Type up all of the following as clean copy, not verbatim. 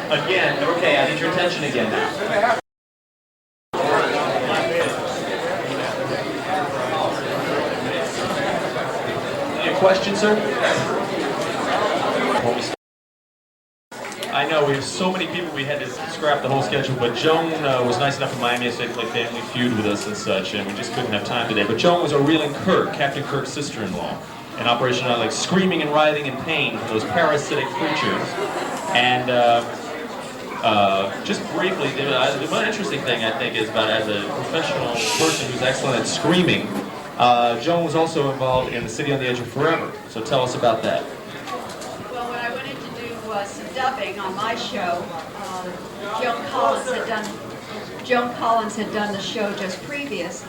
Again, okay, I need your attention again now. Any question, sir? I know we have so many people we had to scrap the whole schedule, but Joan was nice enough in Miami to play Family Feud with us and such, and we just couldn't have time today. But Joan was O'Reilly Kirk, Captain Kirk's sister-in-law, in Operation like screaming and writhing in pain from those parasitic creatures. And just briefly, the one interesting thing I think is about as a professional person who's excellent at screaming, Joan was also involved in The City on the Edge of Forever. So tell us about that. Well, what I wanted to do was some dubbing on my show. Joan Collins had done the show just previous,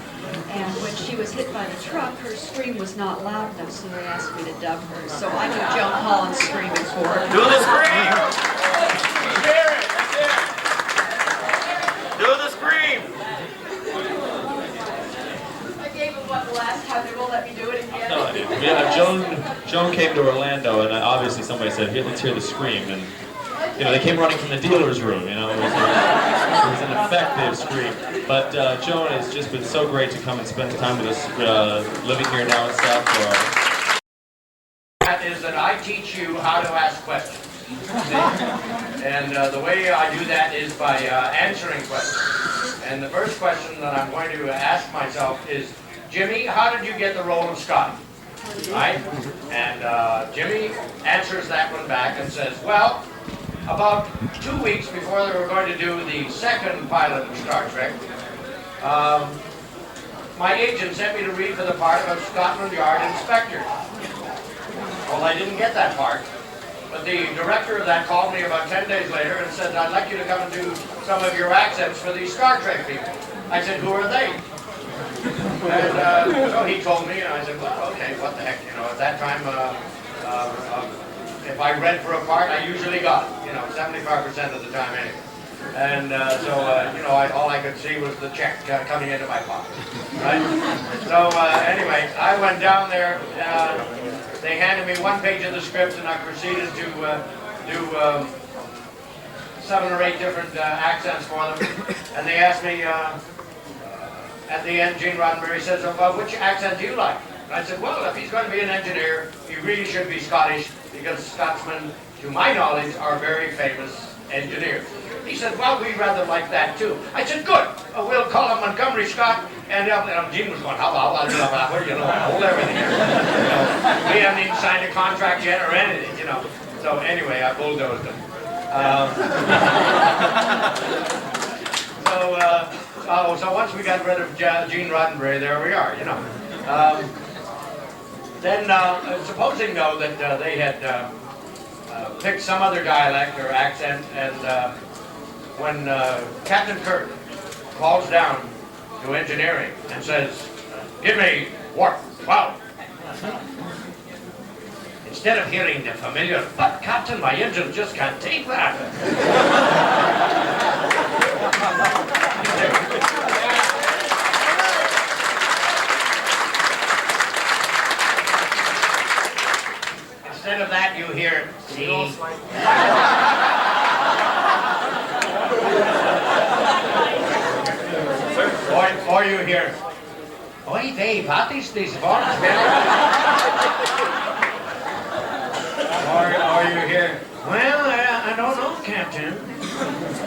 and when she was hit by the truck, her scream was not loud enough, so they asked me to dub her. So I do Joan Collins screaming for her. Do the scream! Hear it! Do the scream! I gave them what the last time, they won't let me do it again. No, I didn't. Yeah, Joan came to Orlando, and obviously somebody said, "Here, let's hear the scream." And you know, they came running from the dealer's room. You know, it was an effective scream. But Joan has just been so great to come and spend time with us, living here now in South Florida. That is that I teach you how to ask questions. And the way I do that is by answering questions. And the first question that I'm going to ask myself is, Jimmy, how did you get the role of Scott? Right? And Jimmy answers that one back and says, well, about 2 weeks before they were going to do the second pilot of Star Trek, my agent sent me to read for the part of a Scotland Yard inspector. Well, I didn't get that part, but the director of that called me about 10 days later and said, I'd like you to come and do some of your accents for these Star Trek people. I said, who are they? And so he told me, and I said, well, okay, what the heck, you know, at that time, if I read for a part, I usually got it, you know, 75% of the time anyway. And you know, all I could see was the check coming into my pocket, right? So anyway, I went down there, they handed me 1 page of the script, and I proceeded to do 7 or 8 different accents for them. And they asked me, at the end, Gene Roddenberry says, well, which accent do you like? And I said, well, if he's going to be an engineer, he really should be Scottish, because Scotsmen, to my knowledge, are very famous engineers. He said, well, we rather like that too. I said, good. We'll call him Montgomery Scott. And Gene was going, how about, you know, hold everything here. You know, we haven't even signed a contract yet or anything, you know. So anyway, I bulldozed him. So once we got rid of Gene Roddenberry, there we are, you know. Then, supposing, though, that they had picked some other dialect or accent, and when Captain Kirk calls down to engineering and says, give me warp 12. Instead of hearing the familiar, but Captain, my engine just can't take that. Instead of that, you hear, see? Or you hear, oi, Dave, what is this box? Or you hear, well, I don't know, Captain.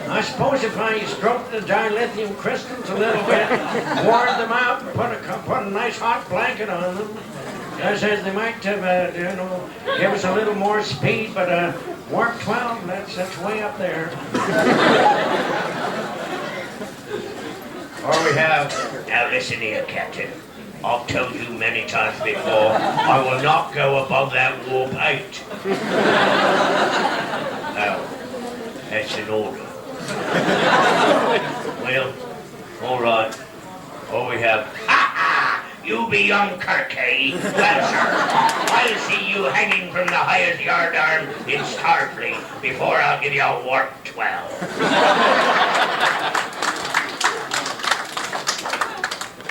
I suppose if I stroked the dilithium crystals a little bit, warmed them out, and put a nice hot blanket on them, I says they might have, you know, give us a little more speed, but warp 12, that's way up there. Or we have, now listen here, Captain. I've told you many times before, I will not go above that warp 8. Now, that's an order. Well, all right. Or we have, you be young Kirk, eh? Well, sir, I'll see you hanging from the highest yardarm in Starfleet before I'll give you a warp 12.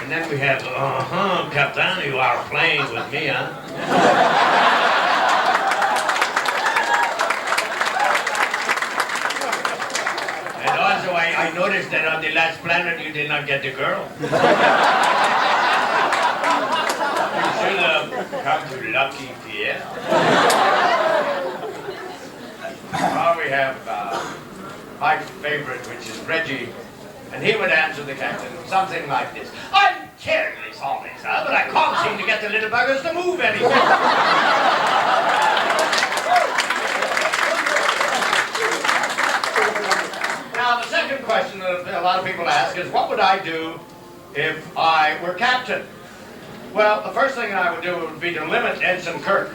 And then we have, Captain, you are playing with me, huh? I noticed that on the last planet you did not get the girl. You should have come to Lucky Pierre. Well, we have my favorite, which is Reggie, and he would answer the captain something like this. I'm terribly sorry, sir, but I can't seem to get the little buggers to move anything. Now, the second question that a lot of people ask is, what would I do if I were captain? Well, the first thing I would do would be to limit Ensign Kirk to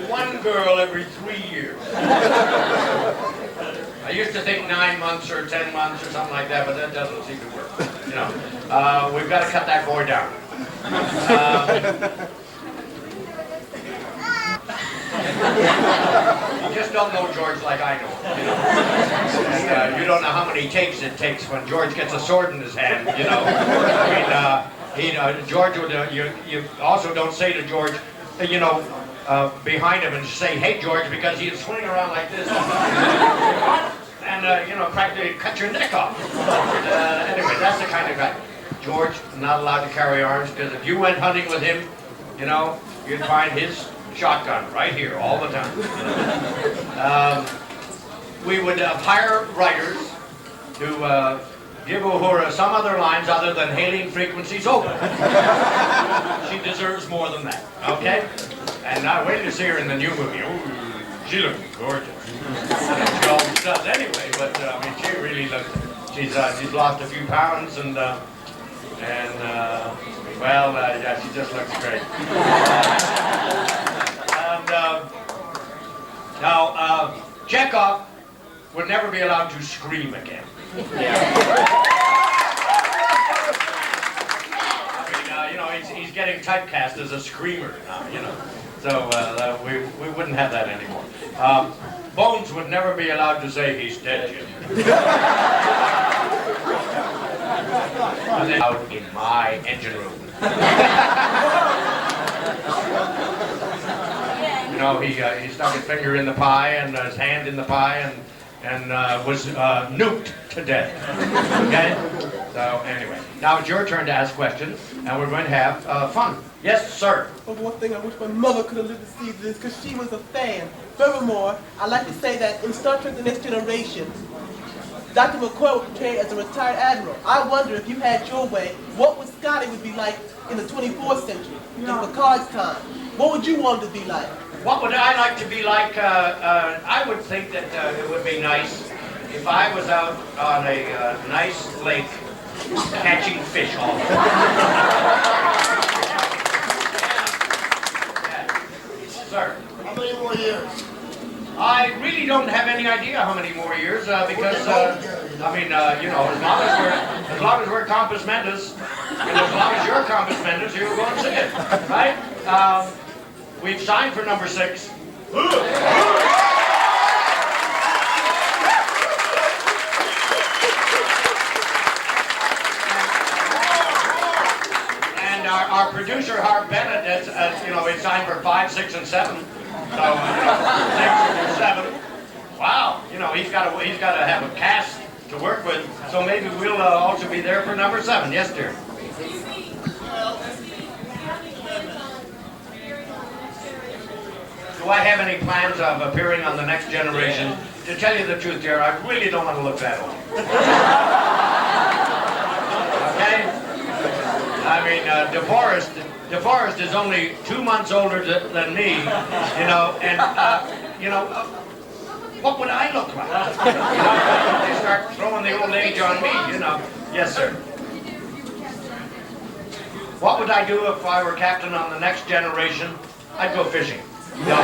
one girl every 3 years. I used to think 9 months or 10 months or something like that, but that doesn't seem to work. You know, we've got to cut that boy down. You just don't know George like I know him, you know. And, you don't know how many takes it takes when George gets a sword in his hand, you know. I mean, George would, you also don't say to George, you know, behind him and say, hey, George, because he'd swing around like this. And, you know, practically cut your neck off. Anyway, that's the kind of guy. George, not allowed to carry arms, because if you went hunting with him, you know, you'd find his shotgun right here all the time. We would hire writers to give Uhura some other lines other than hailing frequencies over. She deserves more than that, okay? And now wait to see her in the new movie. Oh, she looks gorgeous. She always does anyway, but I mean, she really looks. She's lost a few pounds and well, yeah, she just looks great. Now, Chekhov would never be allowed to scream again. I mean, you know, he's getting typecast as a screamer now, you know. So we wouldn't have that anymore. Bones would never be allowed to say he's dead yet. And then out in my engine room. You know, he stuck his finger in the pie and his hand in the pie and was nuked to death. Okay? So anyway, now it's your turn to ask questions, and we're going to have fun. Yes, sir. But one thing I wish my mother could have lived to see this, because she was a fan. Furthermore, I'd like to say that in Star Trek The Next Generation, Dr. McCoy was portrayed as a retired admiral. I wonder if you had your way, what would Scotty would be like in the 24th century, in Picard's time? What would you want him to be like? What would I like to be like? I would think that it would be nice if I was out on a nice lake catching fish all the time. Yeah. Sir. How many more years? I really don't have any idea how many more years because I mean, you know, as long as we're compass mentis, and as long as you're compass mentis, you'll go and see it, right? We've signed for number 6. And our producer, Harv Bennett, you know, we signed for 5, 6, and 7. So, 6 or 7. Wow, you know, he's got to have a cast to work with. So maybe we'll also be there for number 7. Yes, dear. Do I have any plans of appearing on The Next Generation? To tell you the truth, dear, I really don't want to look that old. Okay? I mean, DeForest is only 2 months older than me, you know, and, you know, what would I look like? You know, they start throwing the old age on me, you know. Yes, sir. What would I do if I were captain on The Next Generation? I'd go fishing. No.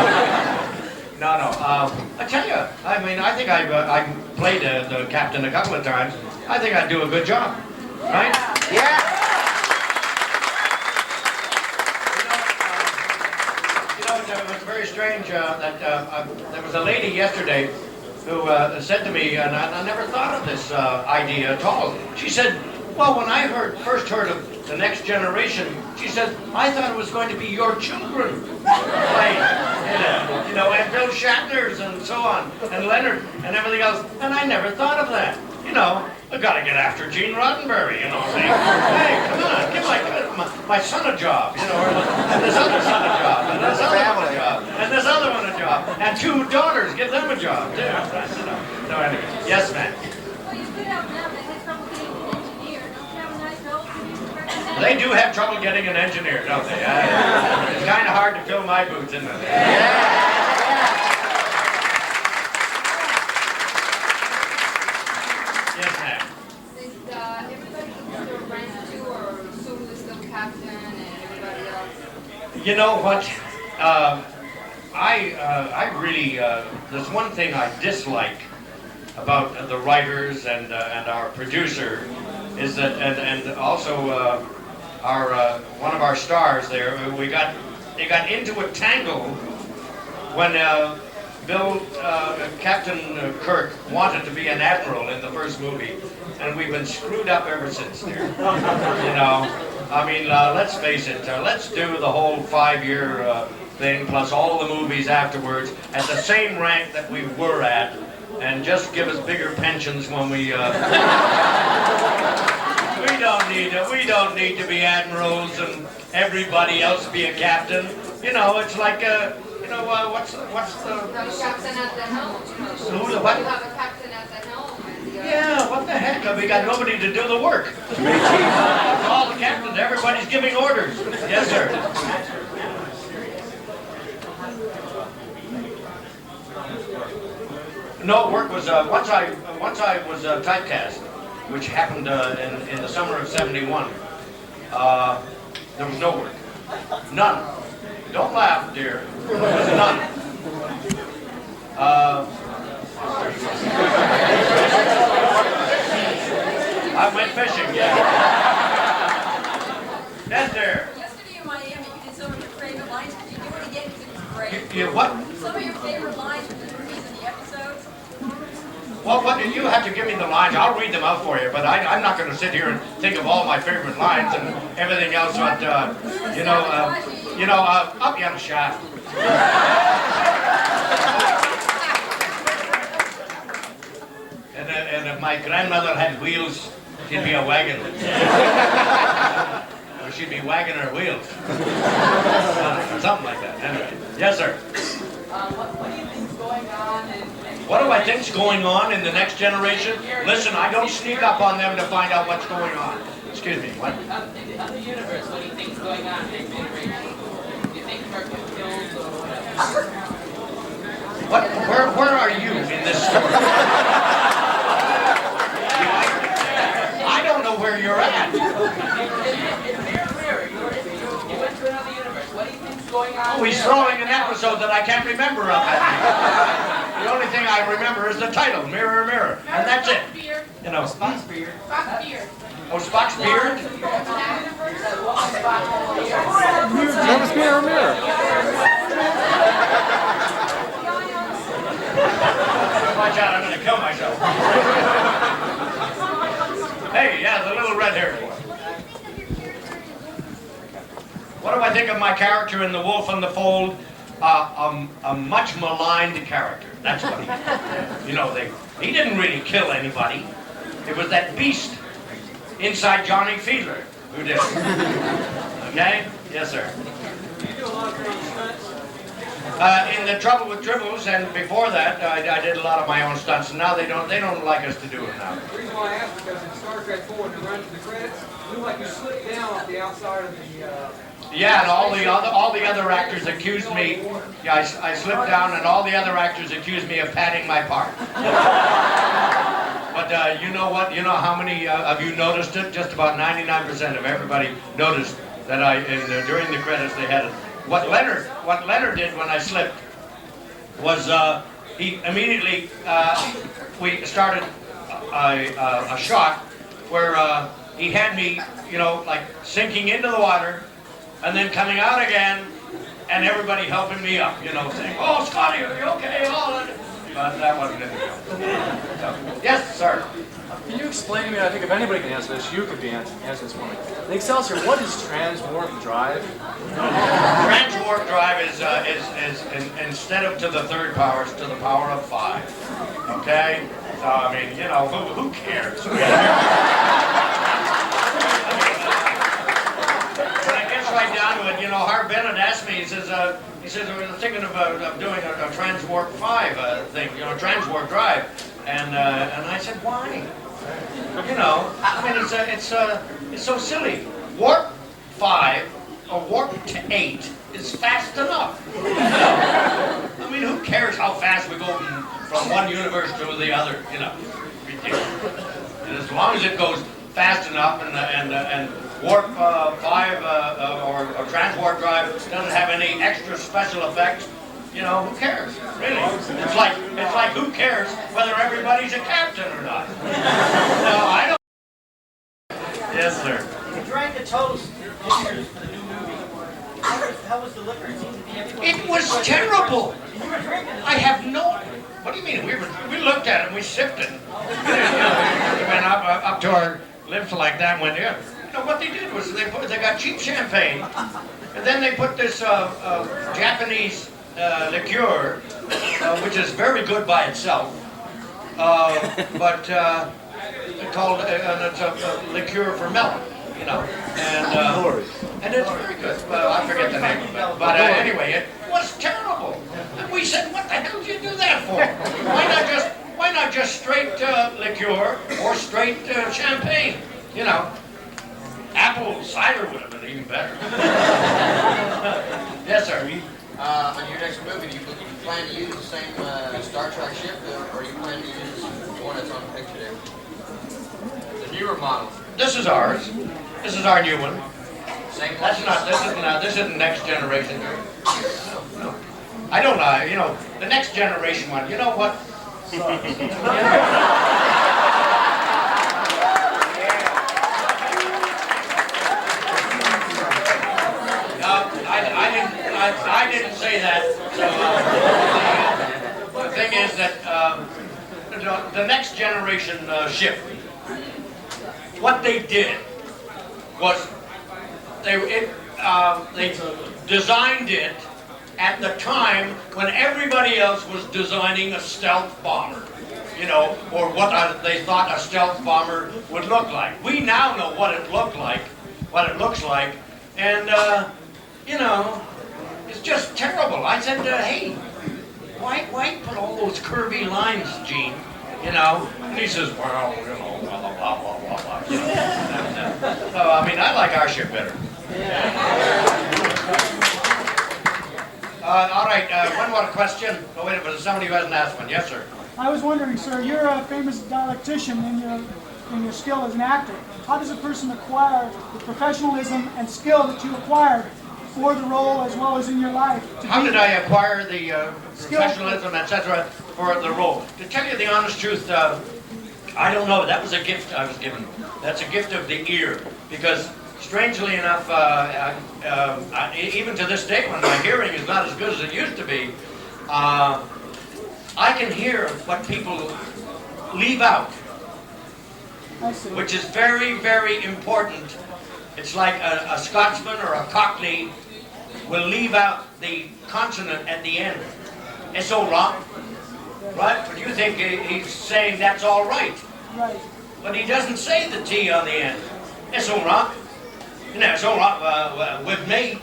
I tell you, I mean, I think I played the captain a couple of times. I think I'd do a good job, right? Yeah. You know, it was very strange that there was a lady yesterday who said to me, and I never thought of this idea at all. She said, well, when I first heard of the next generation, she says, I thought it was going to be your children playing in it. You know, and Bill Shatner's and so on, and Leonard and everything else. And I never thought of that. You know, I've got to get after Gene Roddenberry, you know, saying, hey, come on, give my son a job, you know, and this other son a job, and this other one a job, and this other one a job, and 2 daughters, give them a job, too. So anyway, yes, ma'am. They do have trouble getting an engineer, don't they? It's kind of hard to fill my boots, isn't it? Yes, ma'am. Is everybody looking to rank too, or Sue is still captain and everybody else? You know what? I really, there's one thing I dislike about the writers and our producer is that, and also one of our stars there, they got into a tangle when Captain Kirk wanted to be an admiral in the first movie, and we've been screwed up ever since there. You know, I mean, let's face it, let's do the whole 5-year thing plus all the movies afterwards at the same rank that we were at, and just give us bigger pensions when we we don't need to be admirals and everybody else be a captain. You know, it's like you know, what's the You have a captain at the helm. who the what? You have a captain at the helm. And Yeah, what the heck? We got nobody to do the work. All the captains, everybody's giving orders. Yes, sir. No, work was once I was typecast, which happened in the summer of '71. There was no work, none. Don't laugh, dear. There was none. I went fishing. Yeah. Yes, sir. Yesterday in Miami, you did some of your favorite lines. Could you do it again? Because it was great. You what? Some of your favorite lines from the movies and the episodes. Well, what you have to give me the lines. I'll read them out for you, but I'm not going to sit here and think of all my favorite lines and everything else. But up you have a shaft. And if my grandmother had wheels, she'd be a wagon. Or she'd be wagging her wheels. Something like that. Anyway. Yes, sir. What do you think's going on? What do I think's going on in the next generation? Listen, I don't sneak up on them to find out what's going on. Excuse me, what? In the universe, what do you think's going on in next generation? Do you think Kirk was killed or whatever? What? Where are you in this story? I don't know where you're at. In Mirror, you went to another universe. What do you think's going on? Oh, he's throwing an episode that I can't remember of. The only thing I remember is the title, Mirror, Mirror, and that's it. You know, Spock's beard. Spock's beard. oh, Spock's beard? That was Mirror, Mirror. Watch out, I'm going to kill myself. Hey, yeah, the little red-haired one. What do I think of my character in The Wolf on the Fold? A much maligned character. That's what he is. You know, he didn't really kill anybody. It was that beast inside Johnny Fiedler who did it. Okay? Yes, sir. You do a lot of your own stunts? In The Trouble with Dribbles, and before that, I did a lot of my own stunts, and now they don't like us to do it now. The reason why I asked is because in Star Trek 4, when you run to the credits, it looked like you slipped down off the outside of the... Yeah, and all the other actors accused me. Yeah, I slipped down, and all the other actors accused me of padding my part. But you know what? You know how many of you noticed it? Just about 99% of everybody noticed that during the credits they had it. What Leonard did when I slipped was he immediately we started a shot where he had me, you know, like sinking into the water. And then coming out again, and everybody helping me up, you know, saying, "Oh, Scotty, are you okay?" But that wasn't in the film. So, yes, sir. Can you explain to me, I think if anybody can answer this, you could be answer this for me. The Excelsior, what is transwarp drive? Transwarp drive is instead of to the third power, it's to the power of 5. Okay? So, I mean, you know, who cares? When it gets right down to it, you know, Harv Bennett asked me, he says, we're thinking of doing a transwarp 5 thing, you know, transwarp drive. And I said, why? You know, I mean, it's so silly. Warp 5 or warp to 8 is fast enough. You know? I mean, who cares how fast we go from one universe to the other? You know, and as long as it goes fast enough, and warp 5 or transwarp drive doesn't have any extra special effects. You know, who cares? Really? It's like who cares whether everybody's a captain or not? No, I don't. Yes, sir. You drank a toast for the new movie. How was the liquor? It seemed to be everybody. It was terrible. You were drinking it. I have no. What do you mean? We looked at it and we sipped it. We went up to our lips like that and went in. You know what they did was they got cheap champagne, and then they put this Japanese liqueur, which is very good by itself, but called it's a liqueur for melon, you know, and it's very good. I forget the name of it, but anyway, it was terrible. And we said, what the hell did you do that for? Why not just straight liqueur or straight champagne? You know, apple cider would have been even better. Yes, sir. On your next movie, do you plan to use the same Star Trek ship, or you plan to use the one that's on the picture there? The newer model. This is ours. This is our new one. Same. This isn't next generation. No. I don't know. You know, the next generation one. You know what? I didn't say that. So, the thing is that the next generation ship, what they did was they designed it at the time when everybody else was designing a stealth bomber, you know, or what they thought a stealth bomber would look like. We now know what it looks like, and you know. It's just terrible. I said, hey, why put all those curvy lines, Gene? You know? And he says, well, you know, blah, blah, blah, blah, blah. You know? So, I mean, I like our ship better. All right, one more question. Oh, wait, but somebody who hasn't asked one. Yes, sir. I was wondering, sir, you're a famous dialectician in your skill as an actor. How does a person acquire the professionalism and skill that you acquired for the role as well as in your life? How did I acquire the professionalism, etc., for the role? To tell you the honest truth, I don't know. That was a gift I was given. That's a gift of the ear. Because, strangely enough, even to this day, when my hearing is not as good as it used to be, I can hear what people leave out, which is very, very important. It's like a Scotsman or a Cockney will leave out the consonant at the end. It's all wrong, right? But you think he's saying that's all right. Right. But he doesn't say the T on the end. It's all wrong. You know, it's all wrong with me.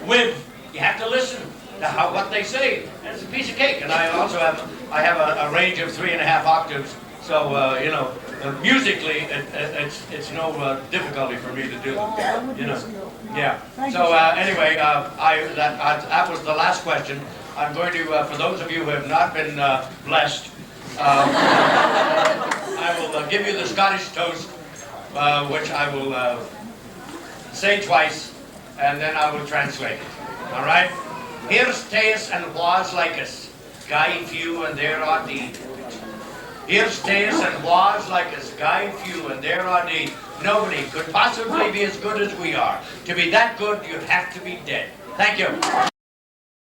With, you have to listen to what they say. And it's a piece of cake. And I also have a range of 3.5 octaves. So, you know, musically, it's no difficulty for me to do. You know, yeah. So anyway, that was the last question. I'm going to, for those of you who have not been blessed, I will give you the Scottish toast, which I will say twice, and then I will translate it. All right? Here's Teus and was like us, guy few and there are deed. Here's Teus and was like us, guy few and there are deed. Nobody could possibly be as good as we are. To be that good, you'd have to be dead. Thank you.